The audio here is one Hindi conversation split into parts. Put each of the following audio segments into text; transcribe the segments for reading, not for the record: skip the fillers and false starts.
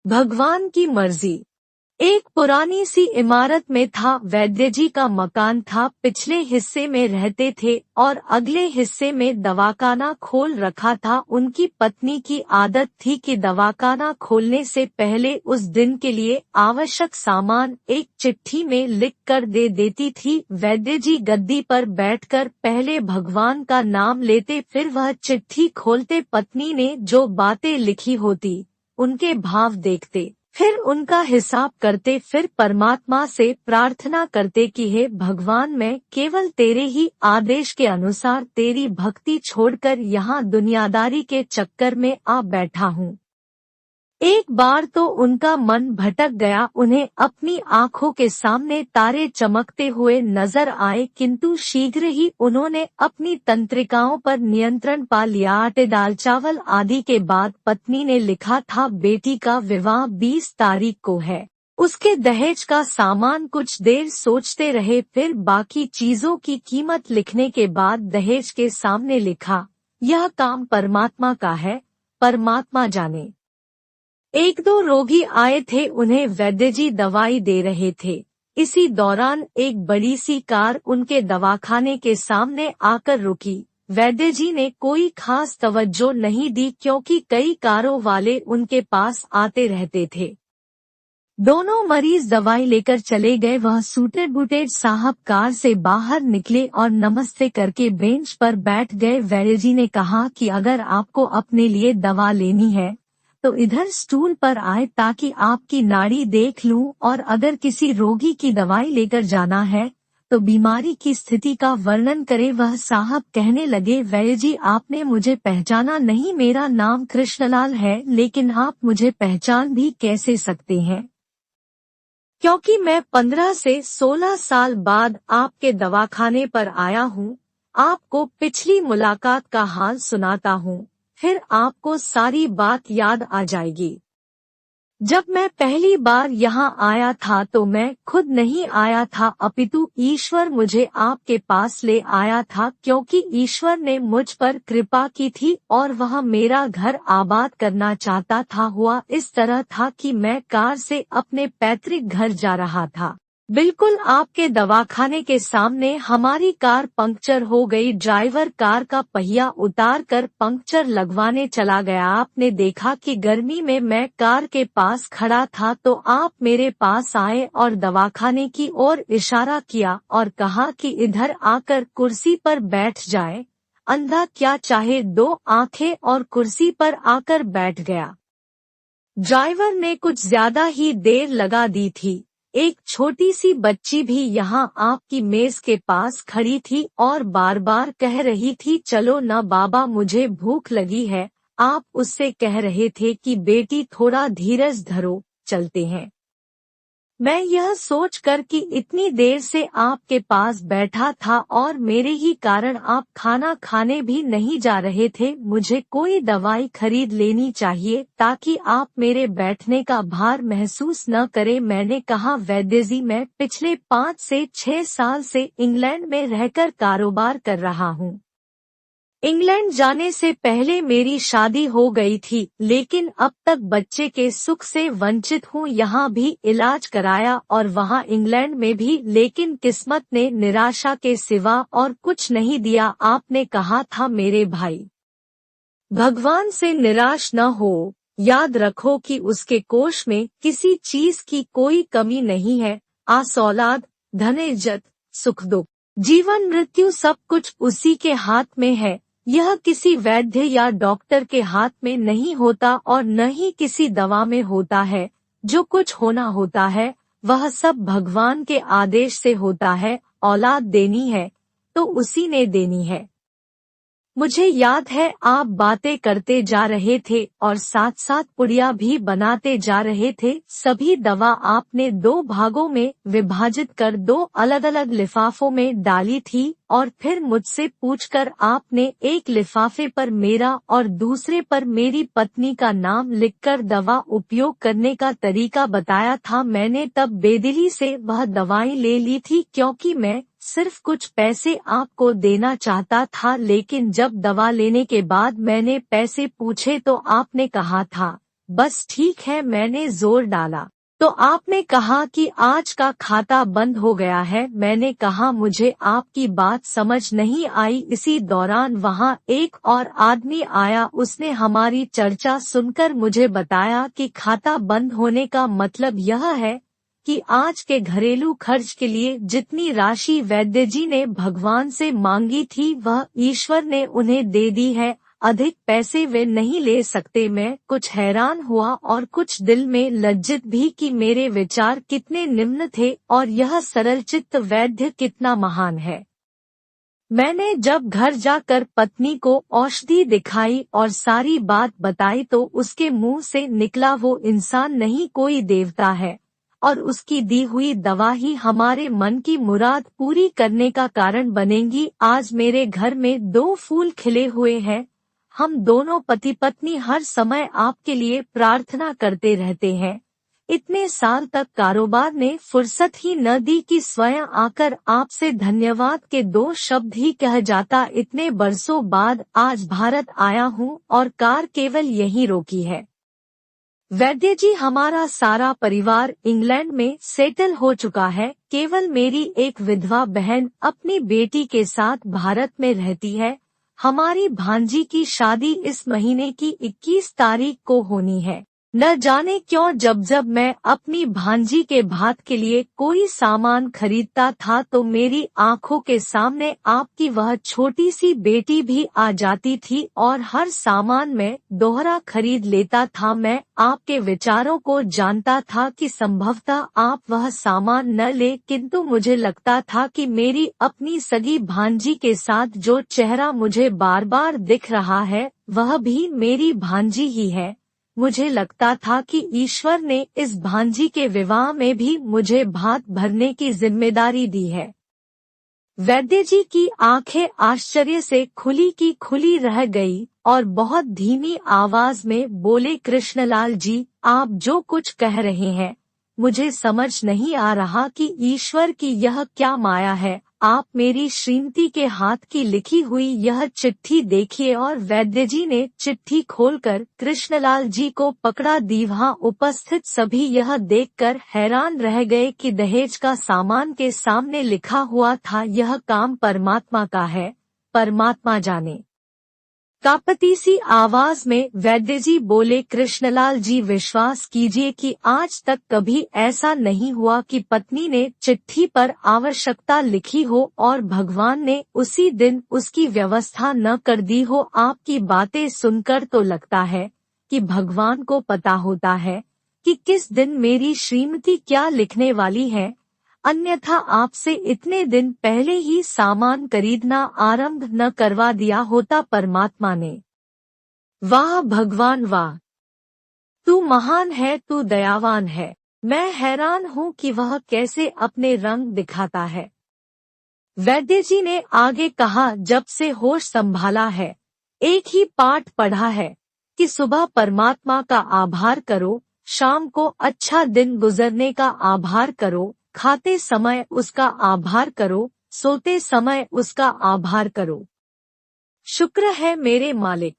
भगवान की मर्जी। एक पुरानी सी इमारत में था वैद्य जी का मकान था। पिछले हिस्से में रहते थे और अगले हिस्से में दवाखाना खोल रखा था। उनकी पत्नी की आदत थी कि दवाखाना खोलने से पहले उस दिन के लिए आवश्यक सामान एक चिट्ठी में लिख कर दे देती थी। वैद्य जी गद्दी पर बैठकर पहले भगवान का नाम लेते, फिर वह चिट्ठी खोलते, पत्नी ने जो बातें लिखी होती उनके भाव देखते, फिर उनका हिसाब करते, फिर परमात्मा से प्रार्थना करते कि हे भगवान, मैं केवल तेरे ही आदेश के अनुसार तेरी भक्ति छोड़कर यहाँ दुनियादारी के चक्कर में आ बैठा हूँ। एक बार तो उनका मन भटक गया। उन्हें अपनी आंखों के सामने तारे चमकते हुए नजर आए, किंतु शीघ्र ही उन्होंने अपनी तंत्रिकाओं पर नियंत्रण पा लिया। आटे दाल चावल आदि के बाद पत्नी ने लिखा था, बेटी का विवाह 20 तारीख को है। उसके दहेज का सामान। कुछ देर सोचते रहे, फिर बाकी चीजों की कीमत लिखने के बाद दहेज के सामने लिखा, यह काम परमात्मा का है, परमात्मा जाने। एक दो रोगी आए थे, उन्हें वैद्य जी दवाई दे रहे थे। इसी दौरान एक बड़ी सी कार उनके दवाखाने के सामने आकर रुकी। वैद्य जी ने कोई खास तवज्जो नहीं दी, क्योंकि कई कारों वाले उनके पास आते रहते थे। दोनों मरीज दवाई लेकर चले गए। वह सूटेड बूटेड साहब कार से बाहर निकले और नमस्ते करके बेंच पर बैठ गए। वैद्य जी ने कहा कि अगर आपको अपने लिए दवा लेनी है तो इधर स्टूल पर आए ताकि आपकी नाड़ी देख लूं, और अगर किसी रोगी की दवाई लेकर जाना है तो बीमारी की स्थिति का वर्णन करे। वह साहब कहने लगे, वैद्य जी आपने मुझे पहचाना नहीं, मेरा नाम कृष्णलाल है, लेकिन आप मुझे पहचान भी कैसे सकते हैं, क्योंकि मैं 15 से 16 साल बाद आपके दवाखाने पर आया हूँ। आपको पिछली मुलाकात का हाल सुनाता हूँ, फिर आपको सारी बात याद आ जाएगी। जब मैं पहली बार यहाँ आया था तो मैं खुद नहीं आया था, अपितु ईश्वर मुझे आपके पास ले आया था, क्योंकि ईश्वर ने मुझ पर कृपा की थी और वह मेरा घर आबाद करना चाहता था। हुआ इस तरह था कि मैं कार से अपने पैतृक घर जा रहा था। बिल्कुल आपके दवाखाने के सामने हमारी कार पंक्चर हो गई। ड्राइवर कार का पहिया उतार कर पंक्चर लगवाने चला गया। आपने देखा कि गर्मी में मैं कार के पास खड़ा था तो आप मेरे पास आए और दवाखाने की ओर इशारा किया और कहा कि इधर आकर कुर्सी पर बैठ जाए। अंधा क्या चाहे, 2 आंखें और कुर्सी पर आकर बैठ गया। ड्राइवर ने कुछ ज्यादा ही देर लगा दी थी। एक छोटी सी बच्ची भी यहाँ आपकी मेज के पास खड़ी थी और बार बार कह रही थी, चलो न बाबा, मुझे भूख लगी है। आप उससे कह रहे थे कि बेटी थोड़ा धीरज धरो, चलते हैं। मैं यह सोचकर कि इतनी देर से आपके पास बैठा था और मेरे ही कारण आप खाना खाने भी नहीं जा रहे थे, मुझे कोई दवाई खरीद लेनी चाहिए ताकि आप मेरे बैठने का भार महसूस न करें। मैंने कहा, वैद्य जी, मैं पिछले 5 से 6 साल से इंग्लैंड में रहकर कारोबार कर रहा हूँ। इंग्लैंड जाने से पहले मेरी शादी हो गई थी, लेकिन अब तक बच्चे के सुख से वंचित हूँ। यहाँ भी इलाज कराया और वहाँ इंग्लैंड में भी, लेकिन किस्मत ने निराशा के सिवा और कुछ नहीं दिया। आपने कहा था, मेरे भाई, भगवान से निराश न हो, याद रखो कि उसके कोष में किसी चीज की कोई कमी नहीं है। आस औलाद, धन इज्जत, सुख दुख, जीवन मृत्यु, सब कुछ उसी के हाथ में है। यह किसी वैद्य या डॉक्टर के हाथ में नहीं होता और न ही किसी दवा में होता है। जो कुछ होना होता है वह सब भगवान के आदेश से होता है। औलाद देनी है तो उसी ने देनी है। मुझे याद है आप बातें करते जा रहे थे और साथ साथ पुड़िया भी बनाते जा रहे थे। सभी दवा आपने 2 भागों में विभाजित कर 2 अलग अलग लिफाफों में डाली थी और फिर मुझसे पूछकर आपने एक लिफाफे पर मेरा और दूसरे पर मेरी पत्नी का नाम लिखकर दवा उपयोग करने का तरीका बताया था। मैंने तब बेदिली से वह दवाई ले ली थी, क्योंकि मैं सिर्फ कुछ पैसे आपको देना चाहता था। लेकिन जब दवा लेने के बाद मैंने पैसे पूछे तो आपने कहा था, बस ठीक है, मैंने जोर डाला। तो आपने कहा कि आज का खाता बंद हो गया है। मैंने कहा मुझे आपकी बात समझ नहीं आई। इसी दौरान वहाँ एक और आदमी आया, उसने हमारी चर्चा सुनकर मुझे बताया कि खाता बंद होने का मतलब यह है कि आज के घरेलू खर्च के लिए जितनी राशि वैद्य जी ने भगवान से मांगी थी वह ईश्वर ने उन्हें दे दी है, अधिक पैसे वे नहीं ले सकते। मैं कुछ हैरान हुआ और कुछ दिल में लज्जित भी कि मेरे विचार कितने निम्न थे और यह सरलचित्त वैद्य कितना महान है। मैंने जब घर जाकर पत्नी को औषधि दिखाई और सारी बात बताई तो उसके मुंह से निकला, वो इंसान नहीं कोई देवता है और उसकी दी हुई दवा ही हमारे मन की मुराद पूरी करने का कारण बनेगी। आज मेरे घर में 2 फूल खिले हुए हैं। हम दोनों पति पत्नी हर समय आपके लिए प्रार्थना करते रहते हैं। इतने साल तक कारोबार ने फुर्सत ही न दी कि स्वयं आकर आपसे धन्यवाद के 2 शब्द ही कह जाता। इतने बरसों बाद आज भारत आया हूँ और कार केवल यहीं रोकी है। वैद्य जी, हमारा सारा परिवार इंग्लैंड में सेटल हो चुका है। केवल मेरी एक विधवा बहन अपनी बेटी के साथ भारत में रहती है। हमारी भांजी की शादी इस महीने की 21 तारीख को होनी है। न जाने क्यों जब जब मैं अपनी भांजी के भात के लिए कोई सामान खरीदता था तो मेरी आंखों के सामने आपकी वह छोटी सी बेटी भी आ जाती थी और हर सामान में दोहरा खरीद लेता था। मैं आपके विचारों को जानता था कि संभवतः आप वह सामान न ले, किंतु मुझे लगता था कि मेरी अपनी सगी भांजी के साथ जो चेहरा मुझे बार बार दिख रहा है वह भी मेरी भांजी ही है। मुझे लगता था कि ईश्वर ने इस भांजी के विवाह में भी मुझे भात भरने की जिम्मेदारी दी है। वैद्य जी की आंखें आश्चर्य से खुली की खुली रह गई और बहुत धीमी आवाज में बोले, कृष्णलाल जी, आप जो कुछ कह रहे हैं मुझे समझ नहीं आ रहा कि ईश्वर की यह क्या माया है। आप मेरी श्रीमती के हाथ की लिखी हुई यह चिट्ठी देखिए। और वैद्य जी ने चिट्ठी खोलकर कृष्णलाल जी को पकड़ा दी। वहाँ उपस्थित सभी यह देखकर हैरान रह गए कि दहेज का सामान के सामने लिखा हुआ था, यह काम परमात्मा का है, परमात्मा जाने। कांपती सी आवाज में वैद्य जी बोले, कृष्णलाल जी, विश्वास कीजिए कि आज तक कभी ऐसा नहीं हुआ कि पत्नी ने चिट्ठी पर आवश्यकता लिखी हो और भगवान ने उसी दिन उसकी व्यवस्था न कर दी हो। आपकी बातें सुनकर तो लगता है कि भगवान को पता होता है कि किस दिन मेरी श्रीमती क्या लिखने वाली है, अन्यथा आपसे इतने दिन पहले ही सामान खरीदना आरंभ न करवा दिया होता। परमात्मा ने। वाह भगवान वाह, तू महान है, तू दयावान है। मैं हैरान हूँ कि वह कैसे अपने रंग दिखाता है। वैद्य जी ने आगे कहा, जब से होश संभाला है एक ही पाठ पढ़ा है कि सुबह परमात्मा का आभार करो, शाम को अच्छा दिन गुजरने का आभार करो, खाते समय उसका आभार करो, सोते समय उसका आभार करो। शुक्र है मेरे मालिक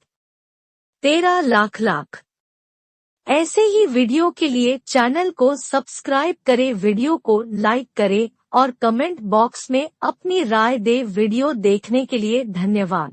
तेरा लाख लाख। ऐसे ही वीडियो के लिए चैनल को सब्सक्राइब करें, वीडियो को लाइक करें और कमेंट बॉक्स में अपनी राय दें। वीडियो देखने के लिए धन्यवाद।